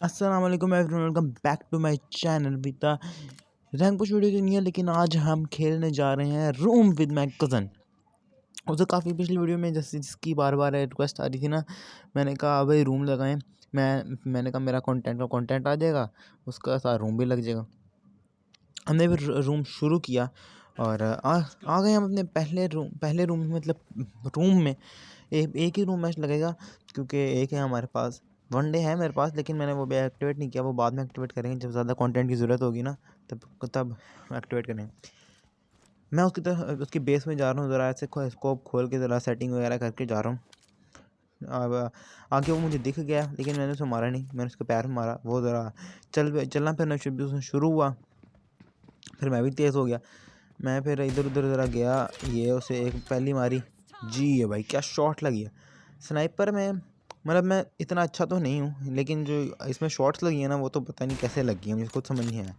अस्सलाम वालेकुम everyone, welcome back to my channel बीता रैंक कुछ वीडियो तो नहीं है, लेकिन आज हम खेलने जा रहे हैं रूम विद माय कज़न। उसे काफ़ी पिछली वीडियो में जैसे जिसकी बार बार रिक्वेस्ट आ रही थी ना, मैंने कहा भाई रूम लगाएं। मैंने कहा मेरा कंटेंट आ जाएगा, उसका सारा रूम भी लग जाएगा। हमने फिर रूम शुरू किया और आ गए हम अपने पहले रूम में, मतलब रूम में एक ही रूम मैच लगेगा क्योंकि एक है हमारे पास। वनडे है मेरे पास, लेकिन मैंने वो भी एक्टिवेट नहीं किया, वो बाद में एक्टिवेट करेंगे जब ज़्यादा कंटेंट की ज़रूरत होगी ना, तब एक्टिवेट करेंगे। मैं उसकी तरफ उसकी बेस में जा रहा हूँ, ज़रा ऐसे स्कोप खोल के ज़रा सेटिंग वगैरह करके जा रहा हूँ। अब आगे वो मुझे दिख गया, लेकिन मैंने उसे मारा नहीं, मैंने उसके पैर में मारा। वो ज़रा चलना फिरना उसमें शुरू हुआ, फिर मैं भी तेज़ हो गया। मैं फिर इधर उधर ज़रा गया, ये उसे एक पहली मारी। जी है भाई, क्या शॉट लगी है स्नाइपर में। मतलब मैं इतना अच्छा तो नहीं हूँ, लेकिन जो इसमें शॉट्स लगी है ना, वो तो पता नहीं कैसे लगी है, मुझे खुद समझ नहीं आया।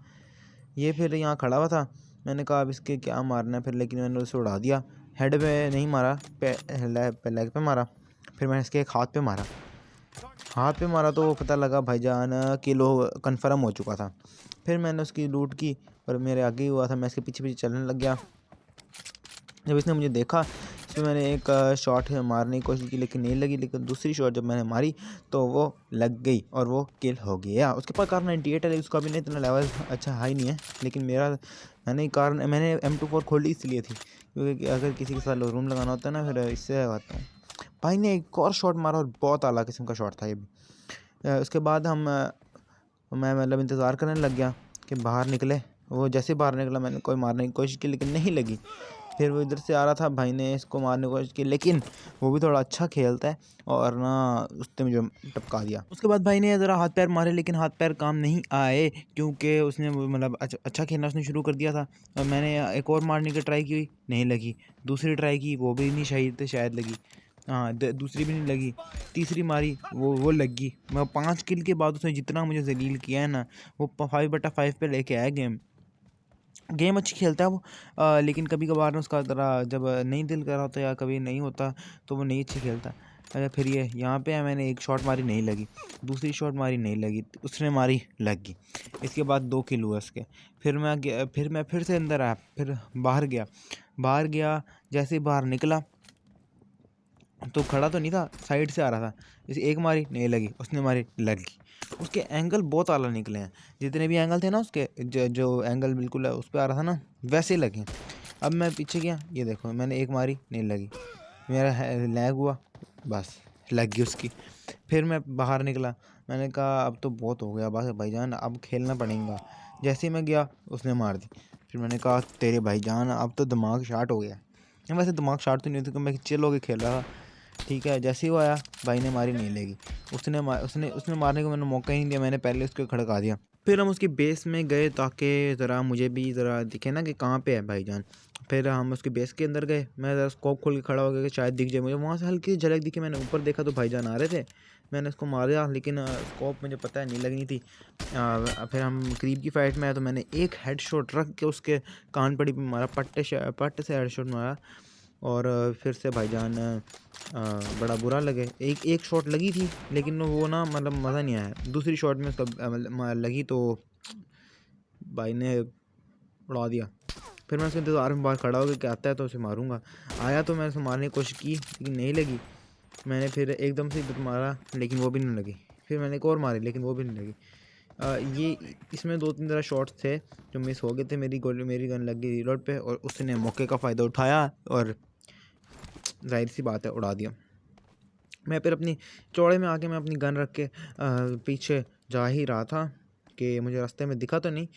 ये फिर यहाँ खड़ा हुआ था, मैंने कहा अब इसके क्या मारना है फिर, लेकिन मैंने उसे उड़ा दिया। हेड पे नहीं मारा, लेग पे मारा। फिर मैंने इसके एक हाथ पे मारा तो पता लगा भाईजान किलो कन्फर्म हो चुका था। फिर मैंने उसकी लूट की और मेरे आगे ही हुआ था, मैं इसके पीछे पीछे चलने लग गया। जब इसने मुझे देखा, इसमें मैंने एक शॉट मारने की कोशिश की, लेकिन नहीं लगी। लेकिन दूसरी शॉट जब मैंने मारी तो वो लग गई और वो किल हो गया। उसके पास कार 98 है, उसका भी नहीं इतना लेवल अच्छा हाई नहीं है, लेकिन मैंने M24 खोली इसलिए थी क्योंकि अगर किसी के साथ रूम लगाना होता है ना, फिर इससे आता हूँ। भाई ने एक और शॉट मारा और बहुत आला किस्म का शॉट था ये भी। उसके बाद मैं मतलब इंतज़ार करने लग गया कि बाहर निकले। वो जैसे बाहर निकला, मैंने कोई मारने की कोशिश की, लेकिन नहीं लगी। फिर वो इधर से आ रहा था, भाई ने इसको मारने की कोशिश की, लेकिन वो भी थोड़ा अच्छा खेलता है और ना उसने मुझे टपका दिया। उसके बाद भाई ने ज़रा हाथ पैर मारे, लेकिन हाथ पैर काम नहीं आए क्योंकि उसने मतलब अच्छा खेलना उसने शुरू कर दिया था। और मैंने एक और मारने की ट्राई की, नहीं लगी। दूसरी ट्राई की, वो भी नहीं शायद लगी। हाँ, दूसरी भी नहीं लगी। तीसरी मारी, वो लगी। मैं 5 किल के बाद उसने जितना मुझे जलील किया है ना, वो 5/5 पे लेके आया गेम अच्छी खेलता है वो। लेकिन कभी कभार ना उसका ज़रा जब नहीं दिल कर रहा होता या कभी नहीं होता तो वो नहीं अच्छी खेलता। फिर ये यहाँ पे है, मैंने एक शॉट मारी नहीं लगी, दूसरी शॉट मारी नहीं लगी, उसने मारी लग गई। इसके बाद 2 किल हुआ उसके। फिर मैं फिर से अंदर आया, फिर बाहर गया। जैसे ही बाहर निकला तो खड़ा तो नहीं था, साइड से आ रहा था। जैसे एक मारी नहीं लगी, उसने मारी लग गई। उसके एंगल बहुत आला निकले हैं, जितने भी एंगल थे ना उसके, जो एंगल बिल्कुल उस पर आ रहा था ना, वैसे लगे। अब मैं पीछे गया, ये देखो मैंने एक मारी नहीं लगी, मेरा लैग हुआ, बस लग गई उसकी। फिर मैं बाहर निकला, मैंने कहा अब तो बहुत हो गया बस भाईजान, अब खेलना पड़ेगा। जैसे ही मैं गया, उसने मार दी। फिर मैंने कहा तेरे भाईजान अब तो दिमाग शार्ट हो गया। वैसे दिमाग शार्ट तो नहीं होती, मैं चिल होके खेल रहा था। ठीक है, जैसे ही वो आया, भाई ने मारी नहीं लगी। उसने मारने को मैंने मौका ही नहीं दिया, मैंने पहले उसको खड़का दिया। फिर हम उसकी बेस में गए ताकि ज़रा मुझे भी ज़रा दिखे ना कि कहाँ पे है भाईजान। फिर हम उसके बेस के अंदर गए, मैं ज़रा स्कोप खोल के खड़ा हो गया कि शायद दिख जाए मुझे। वहाँ से हल्की झलक दिखी, मैंने ऊपर देखा तो भाईजान आ रहे थे। मैंने उसको मारा, लेकिन स्कोप मुझे पता है नहीं लगनी थी। फिर हम करीब की फाइट में आए तो मैंने एक हेड शॉट रख के उसके कान पड़ी पे मारा, पट्टे से हेड शॉट मारा। और फिर से भाईजान बड़ा बुरा लगे। एक शॉट लगी थी, लेकिन वो ना मतलब मज़ा नहीं आया। दूसरी शॉट में उसका लगी तो भाई ने उड़ा दिया। फिर मैं उसके इंतज़ार में बाहर खड़ा हो गया कि आता है तो उसे मारूंगा। आया तो मैंने उसे मारने की कोशिश की, लेकिन नहीं लगी। मैंने फिर एकदम से इधर मारा, लेकिन वो भी नहीं लगी। फिर मैंने एक और मारी, लेकिन वो भी नहीं लगी। ये इसमें 2-3 ज़रा शॉट्स थे जो मिस हो गए थे। मेरी गन लग गई रीलोड पे और उसने मौके का फ़ायदा उठाया और जाहिर सी बात है उड़ा दिया। मैं फिर अपनी चौड़े में आके मैं अपनी गन रख के पीछे जा ही रहा था कि मुझे रास्ते में दिखा तो नहीं,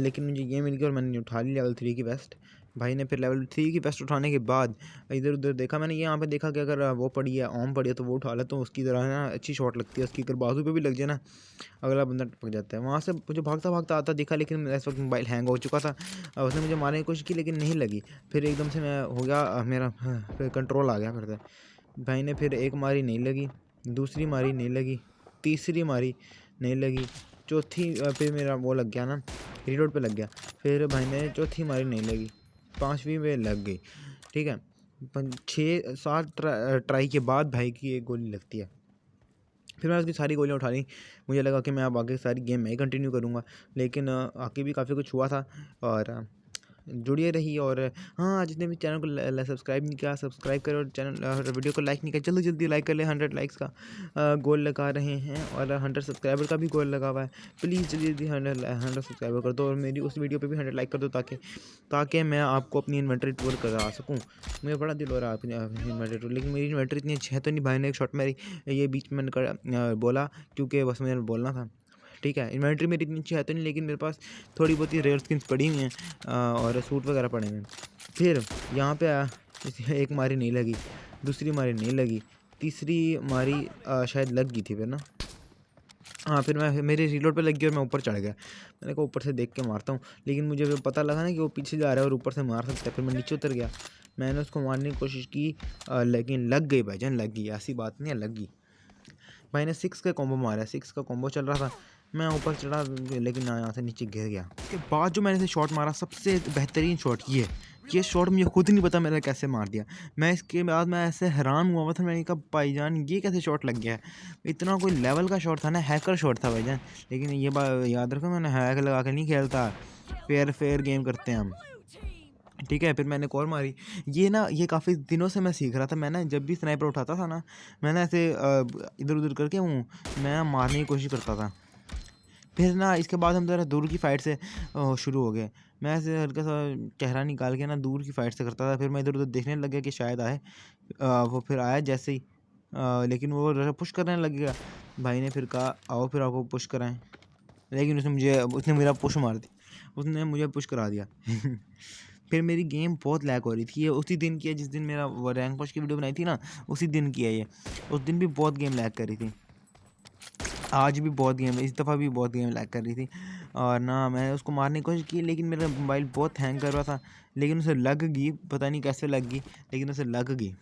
लेकिन मुझे ये मिल गया और मैंने उठा ली लेवल 3 की वेस्ट। भाई ने फिर लेवल 3 की वेस्ट उठाने के बाद इधर उधर देखा, मैंने यहाँ पे देखा कि अगर वो पड़ी है, ओम पड़ी है, तो वो उठा ले तो उसकी तरह ना अच्छी शॉट लगती है। उसकी अगर बाजू पे भी लग जाए ना, अगला बंदा टपक जाता है। वहाँ से मुझे भागता भागता आता दिखा, लेकिन इस वक्त मोबाइल हैंग हो चुका था। उसने मुझे मारने की कोशिश की, लेकिन नहीं लगी। फिर एकदम से मैं हो गया मेरा फिर कंट्रोल आ गया फिर से। भाई ने फिर एक मारी नहीं लगी, दूसरी मारी नहीं लगी, तीसरी मारी नहीं लगी, चौथी फिर मेरा वो लग गया ना, रीलोड पे लग गया। फिर भाई ने चौथी मारी नहीं लगी, पांचवी में लग गई। ठीक है, 6-7 ट्राई के बाद भाई की एक गोली लगती है। फिर मैंने उसकी सारी गोलियाँ उठा ली। मुझे लगा कि मैं अब आगे सारी गेम मैं ही कंटिन्यू करूँगा, लेकिन आगे भी काफ़ी कुछ हुआ था और जुड़िए रहिए। और हाँ, जिसने भी चैनल को सब्सक्राइब नहीं किया सब्सक्राइब करो, और चैनल और वीडियो को लाइक नहीं किया जल्दी जल्दी लाइक कर ले। 100 लाइक्स का गोल लगा रहे हैं और 100 सब्सक्राइबर का भी गोल लगा हुआ है। प्लीज़ जल्दी जल्दी 100 सब्सक्राइबर कर दो और मेरी उस वीडियो पे भी 100 लाइक कर दो ताकि मैं आपको अपनी इन्वेंटरी टूर करा सकूँ। मुझे बड़ा दिल हो रहा है अपनी इन्वेंटरी टूर, लेकिन मेरी इन्वेंटरी इतनी अच्छी है तो नहीं। भाई ने एक शॉट मेरी ये बीच में बोला क्योंकि बस मैंने बोलना था, ठीक है। इन्वेंटरी मेरी इतनी अच्छी है तो नहीं, लेकिन मेरे पास थोड़ी बहुत ही रेयर स्किन्स पड़ी हुई हैं और सूट वगैरह पड़े हुए हैं। फिर यहाँ पे एक मारी नहीं लगी, दूसरी मारी नहीं लगी, तीसरी मारी शायद लग गई थी फिर ना। हाँ, फिर मैं मेरे रीलोड पे लग गई और मैं ऊपर चढ़ गया। मैंने कहा ऊपर से देख के मारता हूँ, लेकिन मुझे फिर पता लगा ना कि वो पीछे जा रहा है और ऊपर से मार सकता है। फिर मैं नीचे उतर गया, मैंने उसको मारने की कोशिश की लेकिन लग गई भाईजान, लग गई। ऐसी बात नहीं है, लग गई। भाई ने 6 का कॉम्बो मारा, 6 का कॉम्बो चल रहा था। मैं ऊपर चढ़ा लेकिन यहाँ से नीचे गिर गया। उसके बाद जो मैंने से शॉट मारा सबसे बेहतरीन शॉट ये शॉट मुझे खुद नहीं पता मैंने कैसे मार दिया। मैं इसके बाद मैं ऐसे हैरान हुआ था, मैंने कहा भाईजान ये कैसे शॉट लग गया है। इतना कोई लेवल का शॉट था ना, हैकर शॉट था भाईजान। लेकिन ये बात याद रखो, मैंने हैक लगा के नहीं खेलता, फेयर गेम करते हैं हम, ठीक है। फिर मैंने कॉल मारी। ये ना ये काफ़ी दिनों से मैं सीख रहा था। मैं ना जब भी स्नाइपर उठाता था ना, मैंने ऐसे इधर उधर करके मैं मारने की कोशिश करता था। फिर ना इसके बाद हम ज़रा दूर की फ़ाइट से शुरू हो गए। मैं ऐसे हल्का सा चेहरा निकाल के ना दूर की फ़ाइट से करता था। फिर मैं इधर उधर देखने लग गया कि शायद आए। वो फिर आया जैसे ही लेकिन वो पुश करने लग गया। भाई ने फिर कहा आओ फिर आपको पुश कराएं, लेकिन उसने मेरा पुश मार दिया, उसने मुझे पुश करा दिया। फिर मेरी गेम बहुत लैग हो रही थी। ये उसी दिन की है जिस दिन मेरा वो रैंक पुश की वीडियो बनाई थी ना, उसी दिन की है ये। उस दिन भी बहुत गेम लैग कर रही थी, आज भी बहुत गेम, इस दफ़ा भी बहुत गेम लैग कर रही थी। और ना मैंने उसको मारने की कोशिश की, लेकिन मेरा मोबाइल बहुत हैंग कर रहा था। लेकिन उसे लग गई, पता नहीं कैसे लग गई, लेकिन उसे लग गई।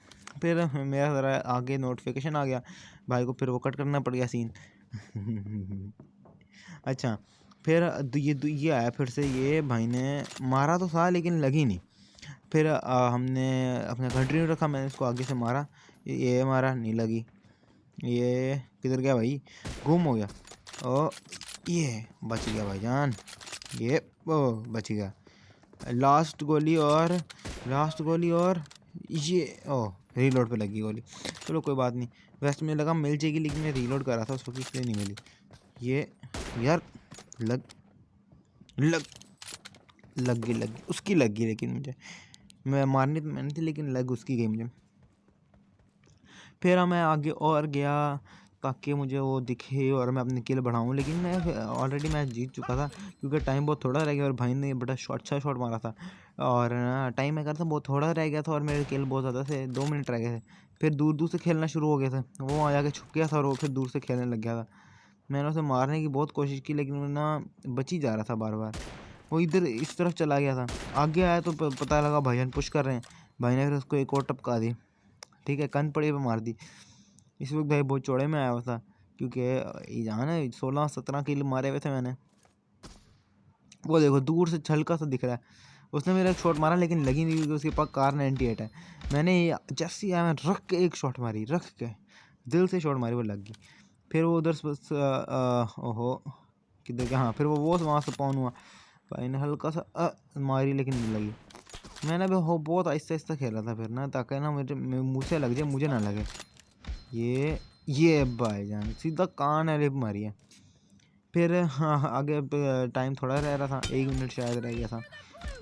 फिर मेरा ज़रा आगे नोटिफिकेशन आ गया, भाई को फिर वो कट करना पड़ गया सीन। अच्छा, फिर ये आया फिर से। ये भाई ने मारा तो था लेकिन लगी नहीं। फिर हमने अपना कंटिन्यू रखा, मैंने उसको आगे से मारा, ये मारा नहीं लगी। ये किधर गया भाई, गुम हो गया। ओ ये बच गया भाईजान, ये ओ बच गया। लास्ट गोली और ये रीलोड पे लगी गोली। चलो कोई बात नहीं, वैसे मुझे लगा मिल जाएगी, लेकिन मैं रीलोड कर रहा था उस वक्त इसलिए नहीं मिली। ये यार लग गई उसकी लग गई, लेकिन मुझे मैं मारनी तो मैंने थी, लेकिन लग उसकी गई मुझे। फिर मैं आगे और गया ताकि मुझे वो दिखे और मैं अपनी किल बढ़ाऊँ, लेकिन मैं ऑलरेडी मैच जीत चुका था क्योंकि टाइम बहुत थोड़ा रह गया और भाई ने बड़ा अच्छा शॉट मारा था। और टाइम मैं करता बहुत थोड़ा रह गया था और मेरे किल बहुत ज़्यादा थे, 2 मिनट रह गए थे। फिर दूर दूर से खेलना शुरू हो गया था, वो आ जाके छुप गया था और वो फिर दूर से खेलने लग गया था। मैंने उसे मारने की बहुत कोशिश की, लेकिन वो ना बच ही जा रहा था बार बार। वो इधर इस तरफ चला गया था, आगे आया तो पता लगा भाईजान पुश कर रहे हैं। भाई ने फिर उसको एक और टपका दी, ठीक है, कन पड़े पे मार दी। इस वक्त भाई बहुत चौड़े में आया हुआ था क्योंकि जहाँ ना 16-17 किल मारे हुए थे मैंने। वो देखो दूर से हल्का सा दिख रहा है, उसने मेरा एक शॉट मारा लेकिन लगी नहीं क्योंकि उसके पास कार 98 है। मैंने जैसे ही आया मैं रख के एक शॉट मारी, रख के दिल से शॉट मारी, वो लग गई। फिर वो उधर ओहो किधर गया, हाँ फिर वो वहाँ से पाउन हुआ। भाई ने हल्का सा मारी लेकिन नहीं लगी। मैंने भी बहुत आहिस्ता आहिस्ता खेला था फिर ना, ताकि ना मुझे मुँह से लग जाए, मुझे ना लगे। ये भाईजान सीधा कान है लिप मारी है। फिर हाँ आगे टाइम थोड़ा रह रहा था, 1 मिनट शायद रह गया था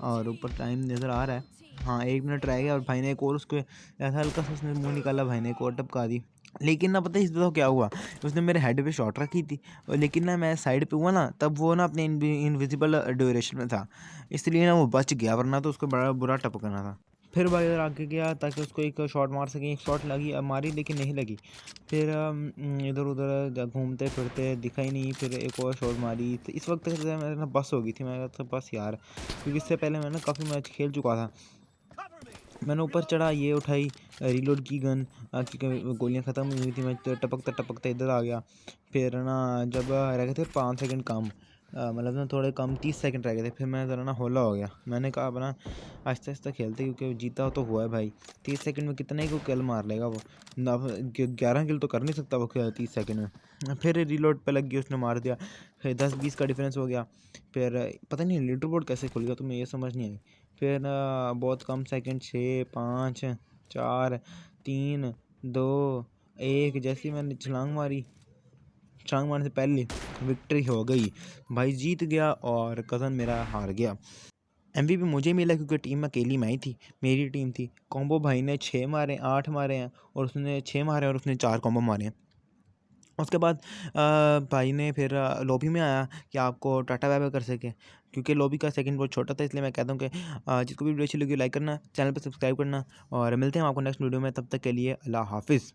और ऊपर टाइम नज़र आ रहा है। हाँ 1 मिनट रह गया और भाई ने एक और उसको ऐसा हल्का सा उसने मुँह निकाला, भाई ने एक और टपका दी। लेकिन ना पता है इस दफ़ा क्या हुआ, उसने मेरे हेड पे शॉट रखी थी और लेकिन ना मैं साइड पे हुआ ना, तब वो ना अपने इनविजिबल ड्यूरेशन में था, इसलिए ना वो बच गया, वरना तो उसको बड़ा बुरा टपकना था। फिर भाई इधर आगे गया ताकि उसको एक शॉट मार सकें, एक शॉट लगी मारी लेकिन नहीं लगी। फिर इधर उधर घूमते फिरते दिखा ही नहीं, फिर एक और शॉट मारी। तो इस वक्त मेरे ना बस हो गई थी, मैं तो बस यार, क्योंकि इससे पहले मैं ना काफ़ी मैच खेल चुका था। मैंने ऊपर चढ़ा, ये उठाई, रीलोड की गन क्योंकि गोलियाँ ख़त्म हुई थी, मैं तो टपकते टपकते इधर आ गया। फिर ना जब रह गए थे 5 सेकंड कम, मतलब ना थोड़े कम 30 सेकंड रह गए थे, फिर मैं ज़रा ना होला हो गया। मैंने कहा अपना आहिस्ता आहिस्ता खेलते, क्योंकि जीता तो हुआ है भाई। 30 सेकंड में कितने ही को किल मार लेगा वो ना, 11 किल तो कर नहीं सकता वो 30 सेकंड में। फिर रीलोड पे लग गई, उसने मार दिया। फिर 10-20 का डिफरेंस हो गया। फिर पता नहीं लीडर बोर्ड कैसे खुल गया, तो मैं ये समझ नहीं आई। फिर बहुत कम सेकंड, 6 5 4 3 2 1 जैसे ही मैंने छलांग मारने से पहले विक्ट्री हो गई भाई, जीत गया और कज़न मेरा हार गया। एमवीपी मुझे मिला क्योंकि टीम में अकेली मैं ही थी, मेरी टीम थी। कॉम्बो भाई ने 6 मारे 8 मारे हैं, और उसने 6 मारे और उसने 4 कॉम्बो मारे हैं। उसके बाद भाई ने फिर लॉबी में आया कि आपको टाटा बाय बाय कर सके, क्योंकि लॉबी का सेकंड बहुत छोटा था, इसलिए मैं कहता हूँ कि जिसको भी वीडियो अच्छी लगी लाइक करना, चैनल पर सब्सक्राइब करना, और मिलते हैं आपको नेक्स्ट वीडियो में। तब तक के लिए अल्लाह हाफिज़।